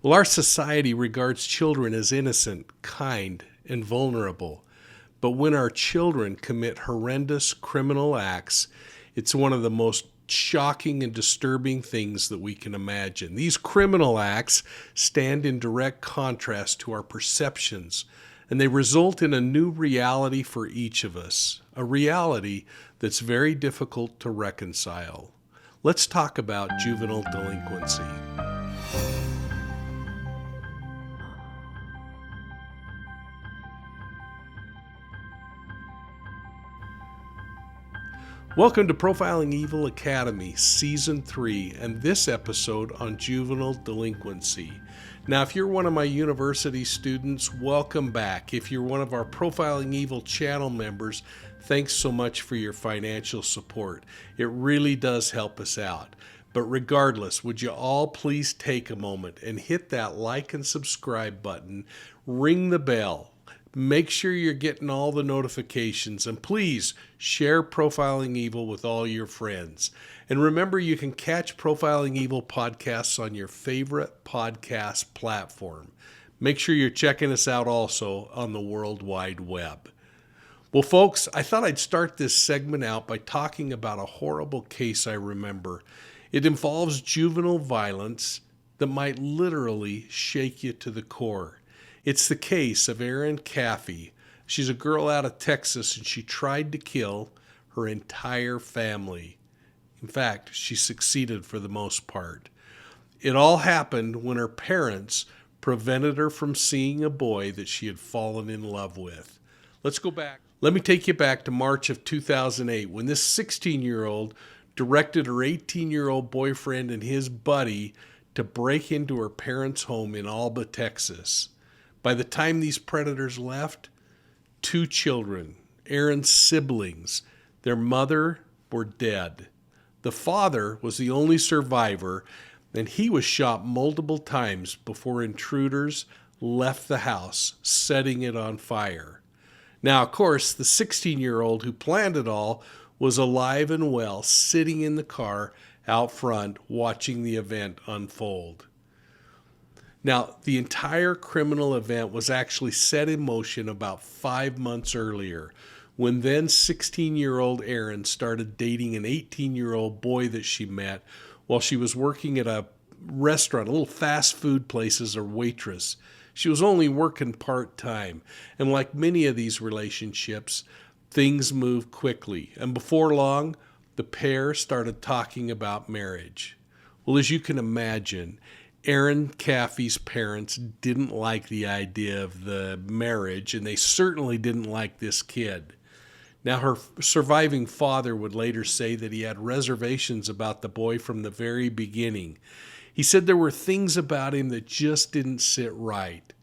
Well, our society regards children as innocent, kind, and vulnerable. But when our children commit horrendous criminal acts, it's one of the most shocking and disturbing things that we can imagine. These criminal acts stand in direct contrast to our perceptions, and they result in a new reality for each of us, a reality that's very difficult to reconcile. Let's talk about juvenile delinquency. Welcome to Profiling Evil Academy, Season 3, and this episode on juvenile delinquency. Now, if you're one of my university students, welcome back. If you're one of our Profiling Evil channel members, thanks so much for your financial support. It really does help us out. But regardless, would you all please take a moment and hit that like and subscribe button, ring the bell. Make sure you're getting all the notifications, and please share Profiling Evil with all your friends. And remember, you can catch Profiling Evil podcasts on your favorite podcast platform. Make sure you're checking us out also on the World Wide Web. Well, folks, I thought I'd start this segment out by talking about a horrible case I remember. It involves juvenile violence that might literally shake you to the core. It's the case of Erin Caffey. She's a girl out of Texas, and she tried to kill her entire family. In fact, she succeeded for the most part. It all happened when her parents prevented her from seeing a boy that she had fallen in love with. Let's go back. Let me take you back to March of 2008, when this 16-year-old directed her 18-year-old boyfriend and his buddy to break into her parents' home in Alba, Texas. By the time these predators left, 2 children, Erin's siblings, their mother, were dead. The father was the only survivor, and he was shot multiple times before intruders left the house, setting it on fire. Now, of course, the 16-year-old who planned it all was alive and well, sitting in the car out front, watching the event unfold. Now, the entire criminal event was actually set in motion about 5 months earlier, when then 16-year-old Erin started dating an 18-year-old boy that she met while she was working at a restaurant, a little fast food place as a waitress. She was only working part-time, and like many of these relationships, things moved quickly, and before long, the pair started talking about marriage. Well, as you can imagine, Erin Caffey's parents didn't like the idea of the marriage, and they certainly didn't like this kid. Now, her surviving father would later say that he had reservations about the boy from the very beginning. He said there were things about him that just didn't sit right.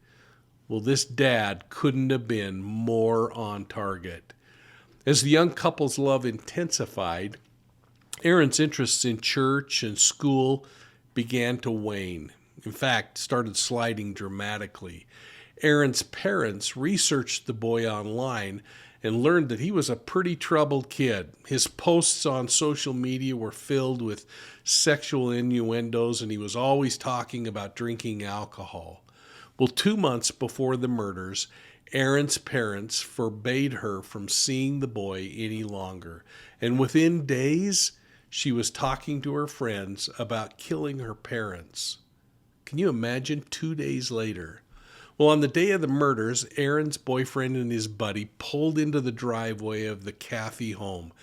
Well, this dad couldn't have been more on target. As the young couple's love intensified, Erin's interests in church and school began to wane. In fact, started sliding dramatically. Erin's parents researched the boy online and learned that he was a pretty troubled kid. His posts on social media were filled with sexual innuendos, and he was always talking about drinking alcohol. Well, 2 months before the murders, Erin's parents forbade her from seeing the boy any longer, and within days, she was talking to her friends about killing her parents. Can you imagine 2 days later? Well, on the day of the murders, Erin's boyfriend and his buddy pulled into the driveway of the Caffey home.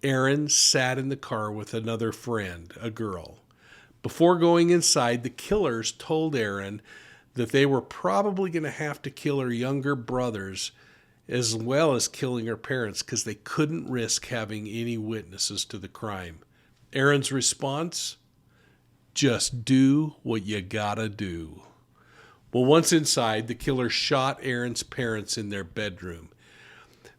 Erin sat in the car with another friend, a girl. Before going inside, the killers told Erin that they were probably going to have to kill her younger brothers as well as killing her parents because they couldn't risk having any witnesses to the crime. Erin's response? Just do what you gotta do. Well, once inside, the killer shot Erin's parents in their bedroom.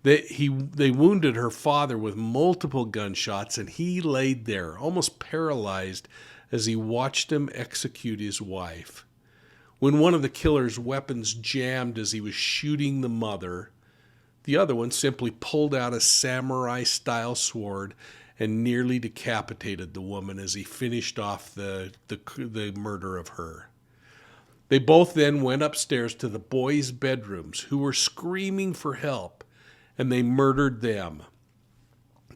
They wounded her father with multiple gunshots, and he laid there, almost paralyzed, as he watched him execute his wife. When one of the killer's weapons jammed as he was shooting the mother, the other one simply pulled out a samurai-style sword and nearly decapitated the woman as he finished off the murder of her. They both then went upstairs to the boys' bedrooms, who were screaming for help, and they murdered them.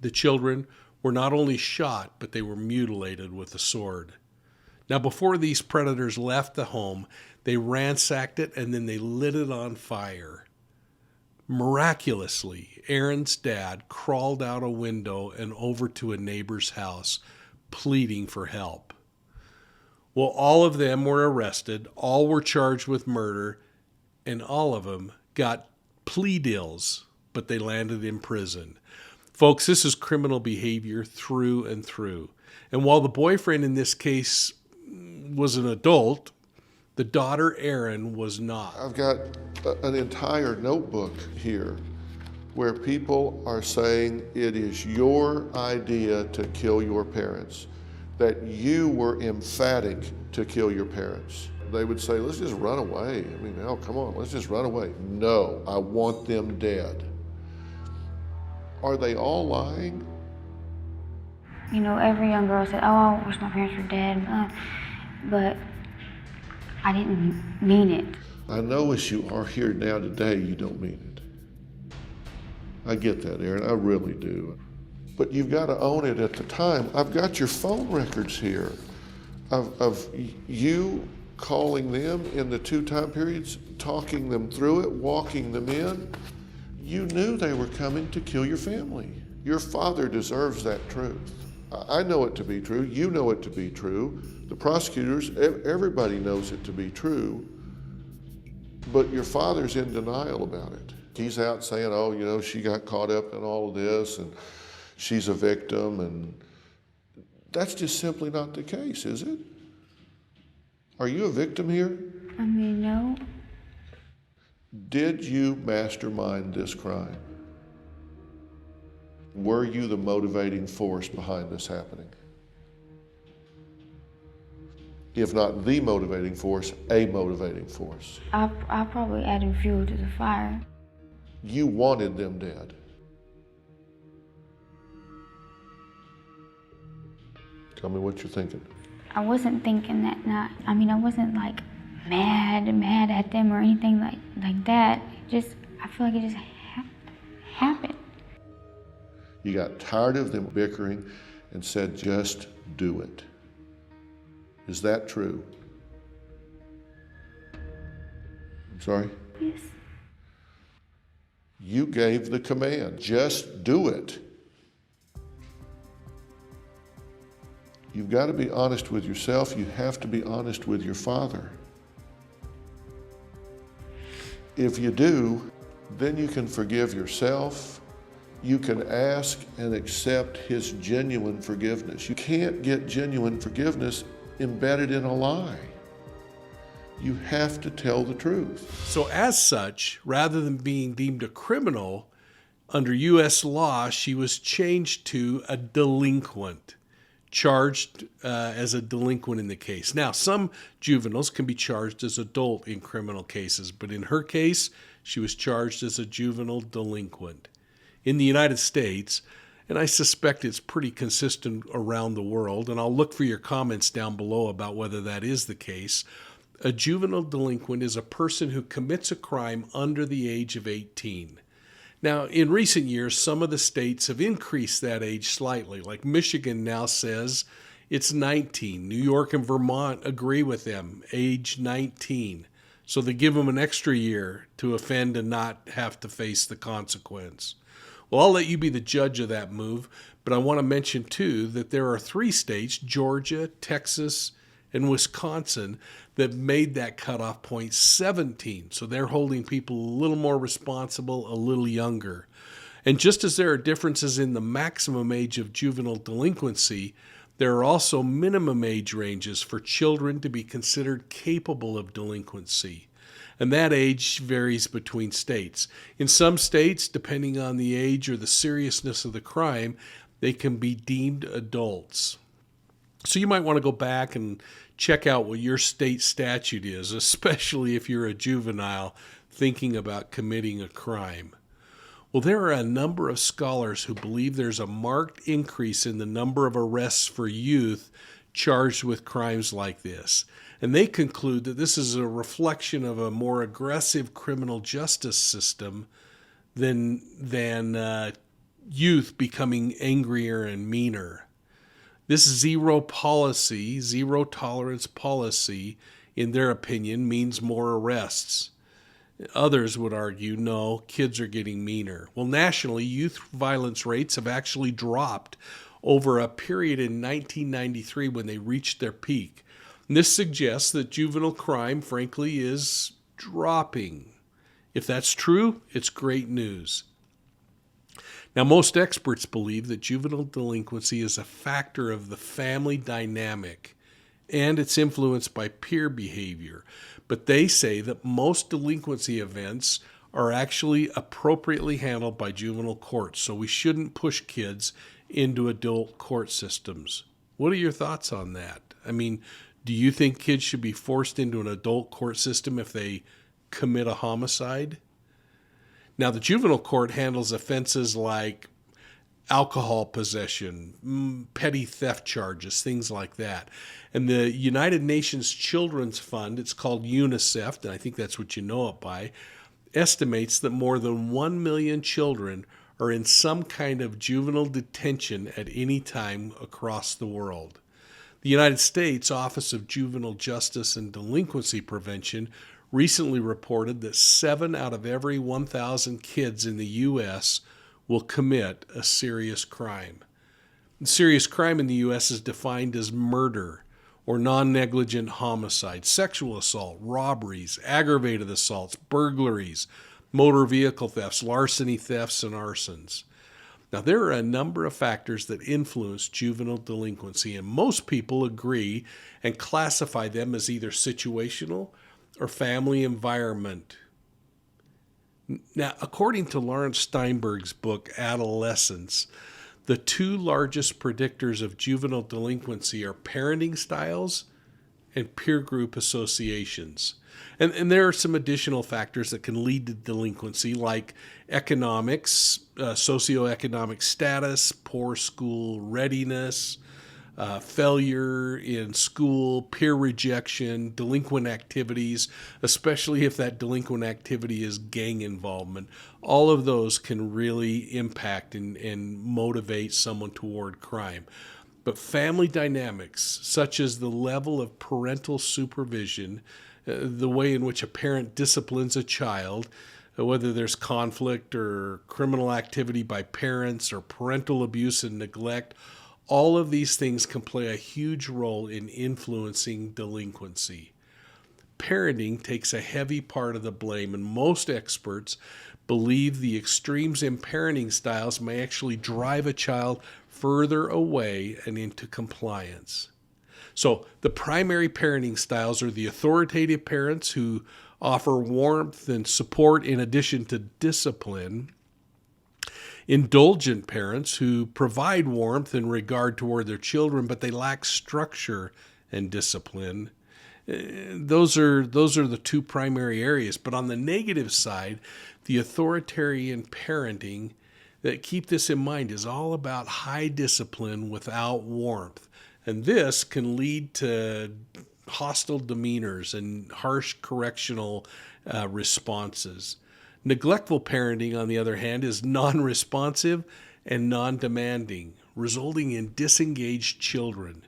The children were not only shot, but they were mutilated with a sword. Now, before these predators left the home, they ransacked it and then they lit it on fire. Miraculously, Erin's dad crawled out a window and over to a neighbor's house, pleading for help. Well, all of them were arrested, all were charged with murder, and all of them got plea deals, but they landed in prison. Folks, this is criminal behavior through and through. And while the boyfriend in this case was an adult, the daughter, Erin, was not. I've got an entire notebook here where people are saying it is your idea to kill your parents, that you were emphatic to kill your parents. They would say, let's just run away. I mean, hell, come on, let's just run away. No, I want them dead. Are they all lying? You know, every young girl said, oh, I wish my parents were dead, but I didn't mean it. I know as you are here now today, you don't mean it. I get that, Erin, I really do. But you've got to own it at the time. I've got your phone records here of you calling them in the 2 time periods, talking them through it, walking them in. You knew they were coming to kill your family. Your father deserves that truth. I know it to be true. You know it to be true. The prosecutors, everybody knows it to be true. But your father's in denial about it. He's out saying, oh, you know, she got caught up in all of this and she's a victim, and that's just simply not the case, is it? Are you a victim here? I mean, no. Did you mastermind this crime? Were you the motivating force behind this happening? If not the motivating force, a motivating force. I probably added fuel to the fire. You wanted them dead. Tell me what you're thinking. I wasn't thinking that night. I mean, I wasn't like mad at them or anything like that. I feel like it just happened. You got tired of them bickering and said, just do it. Is that true? I'm sorry? Yes. You gave the command, just do it. You've got to be honest with yourself. You have to be honest with your father. If you do, then you can forgive yourself. You can ask and accept his genuine forgiveness. You can't get genuine forgiveness embedded in a lie. You have to tell the truth. So as such, rather than being deemed a criminal, under U.S. law, she was changed to a delinquent, charged as a delinquent in the case. Now, some juveniles can be charged as adult in criminal cases, but in her case, she was charged as a juvenile delinquent. In the United States, and I suspect it's pretty consistent around the world, and I'll look for your comments down below about whether that is the case, a juvenile delinquent is a person who commits a crime under the age of 18. Now, in recent years, some of the states have increased that age slightly. Like Michigan now says it's 19. New York and Vermont agree with them, age 19. So they give them an extra year to offend and not have to face the consequence. Well, I'll let you be the judge of that move, but I want to mention, too, that there are 3 states, Georgia, Texas, and Wisconsin, that made that cutoff point 17. So they're holding people a little more responsible, a little younger. And just as there are differences in the maximum age of juvenile delinquency, there are also minimum age ranges for children to be considered capable of delinquency. And that age varies between states. In some states, depending on the age or the seriousness of the crime, they can be deemed adults. So you might want to go back and check out what your state statute is, especially if you're a juvenile thinking about committing a crime. Well, there are a number of scholars who believe there's a marked increase in the number of arrests for youth charged with crimes like this. And they conclude that this is a reflection of a more aggressive criminal justice system than youth becoming angrier and meaner. This zero tolerance policy, in their opinion, means more arrests. Others would argue, no, kids are getting meaner. Well, nationally, youth violence rates have actually dropped over a period in 1993 when they reached their peak. And this suggests that juvenile crime, frankly, is dropping. If that's true, it's great news. Now, most experts believe that juvenile delinquency is a factor of the family dynamic, and it's influenced by peer behavior. But they say that most delinquency events are actually appropriately handled by juvenile courts, so we shouldn't push kids into adult court systems. What are your thoughts on that? I mean, do you think kids should be forced into an adult court system if they commit a homicide? Now, the juvenile court handles offenses like alcohol possession, petty theft charges, things like that. And the United Nations Children's Fund, it's called UNICEF, and I think that's what you know it by, estimates that more than 1 million children are in some kind of juvenile detention at any time across the world. The United States Office of Juvenile Justice and Delinquency Prevention recently reported that 7 out of every 1,000 kids in the U.S. will commit a serious crime. And serious crime in the U.S. is defined as murder or non-negligent homicide, sexual assault, robberies, aggravated assaults, burglaries, motor vehicle thefts, larceny thefts, and arsons. Now, there are a number of factors that influence juvenile delinquency, and most people agree and classify them as either situational or family environment. Now, according to Lawrence Steinberg's book, Adolescence, the 2 largest predictors of juvenile delinquency are parenting styles and peer group associations. And there are some additional factors that can lead to delinquency, like economics, socioeconomic status, poor school readiness, failure in school, peer rejection, delinquent activities, especially if that delinquent activity is gang involvement. All of those can really impact and motivate someone toward crime. But family dynamics, such as the level of parental supervision, the way in which a parent disciplines a child, whether there's conflict or criminal activity by parents or parental abuse and neglect, all of these things can play a huge role in influencing delinquency. Parenting takes a heavy part of the blame, and most experts believe the extremes in parenting styles may actually drive a child further away and into compliance. So the primary parenting styles are the authoritative parents who offer warmth and support in addition to discipline, indulgent parents who provide warmth and regard toward their children, but they lack structure and discipline. Those are the 2 primary areas. But on the negative side, the authoritarian parenting, that keep this in mind, is all about high discipline without warmth. And this can lead to hostile demeanors and harsh correctional responses. Neglectful parenting, on the other hand, is non-responsive and non-demanding, resulting in disengaged children.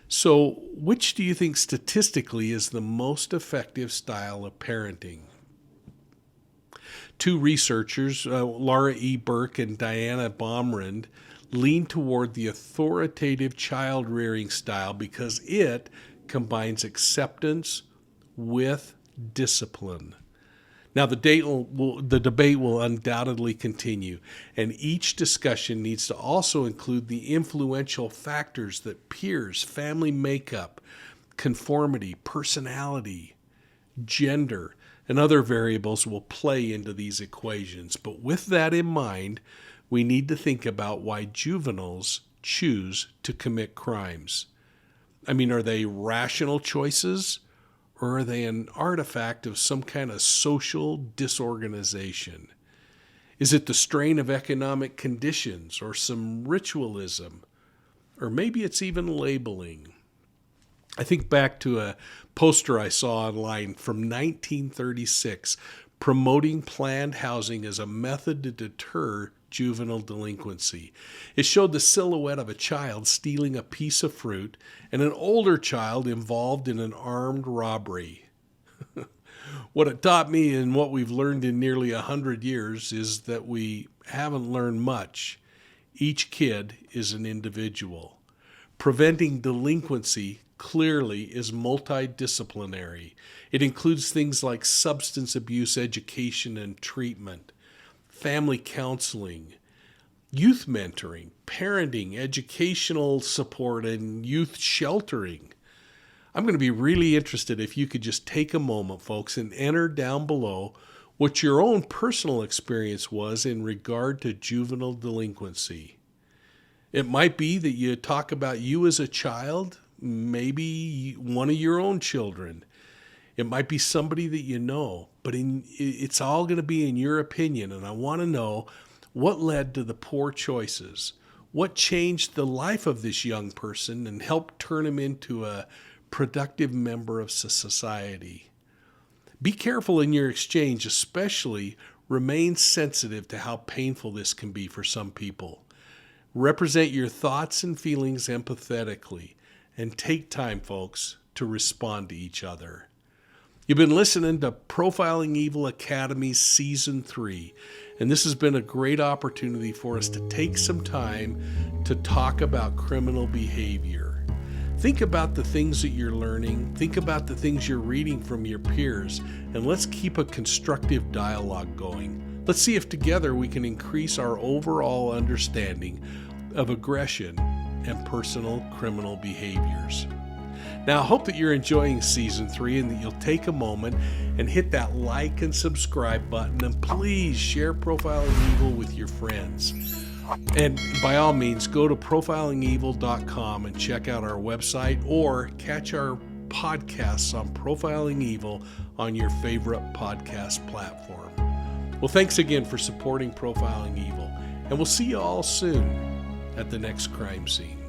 So, which do you think statistically is the most effective style of parenting? 2 researchers, Laura E. Burke and Diana Baumrind, lean toward the authoritative child-rearing style because it combines acceptance with discipline. Now, the debate will undoubtedly continue, and each discussion needs to also include the influential factors that peers, family makeup, conformity, personality, gender, and other variables will play into these equations. But with that in mind, we need to think about why juveniles choose to commit crimes. I mean, are they rational choices, or are they an artifact of some kind of social disorganization? Is it the strain of economic conditions or some ritualism? Or maybe it's even labeling. I think back to a poster I saw online from 1936 promoting planned housing as a method to deter juvenile delinquency. It showed the silhouette of a child stealing a piece of fruit and an older child involved in an armed robbery. What it taught me and what we've learned in nearly 100 years is that we haven't learned much. Each kid is an individual. Preventing delinquency clearly is multidisciplinary. It includes things like substance abuse education and treatment, family counseling, youth mentoring, parenting, educational support, and youth sheltering. I'm going to be really interested if you could just take a moment, folks, and enter down below what your own personal experience was in regard to juvenile delinquency. It might be that you talk about you as a child, maybe one of your own children. It might be somebody that you know, but it's all going to be in your opinion, and I want to know what led to the poor choices. What changed the life of this young person and helped turn him into a productive member of society? Be careful in your exchange, especially remain sensitive to how painful this can be for some people. Represent your thoughts and feelings empathetically, and take time, folks, to respond to each other. You've been listening to Profiling Evil Academy Season 3, and this has been a great opportunity for us to take some time to talk about criminal behavior. Think about the things that you're learning, think about the things you're reading from your peers, and let's keep a constructive dialogue going. Let's see if together we can increase our overall understanding of aggression and personal criminal behaviors. Now, I hope that you're enjoying Season 3 and that you'll take a moment and hit that like and subscribe button, and please share Profiling Evil with your friends. And by all means, go to profilingevil.com and check out our website, or catch our podcasts on Profiling Evil on your favorite podcast platform. Well, thanks again for supporting Profiling Evil, and we'll see you all soon at the next crime scene.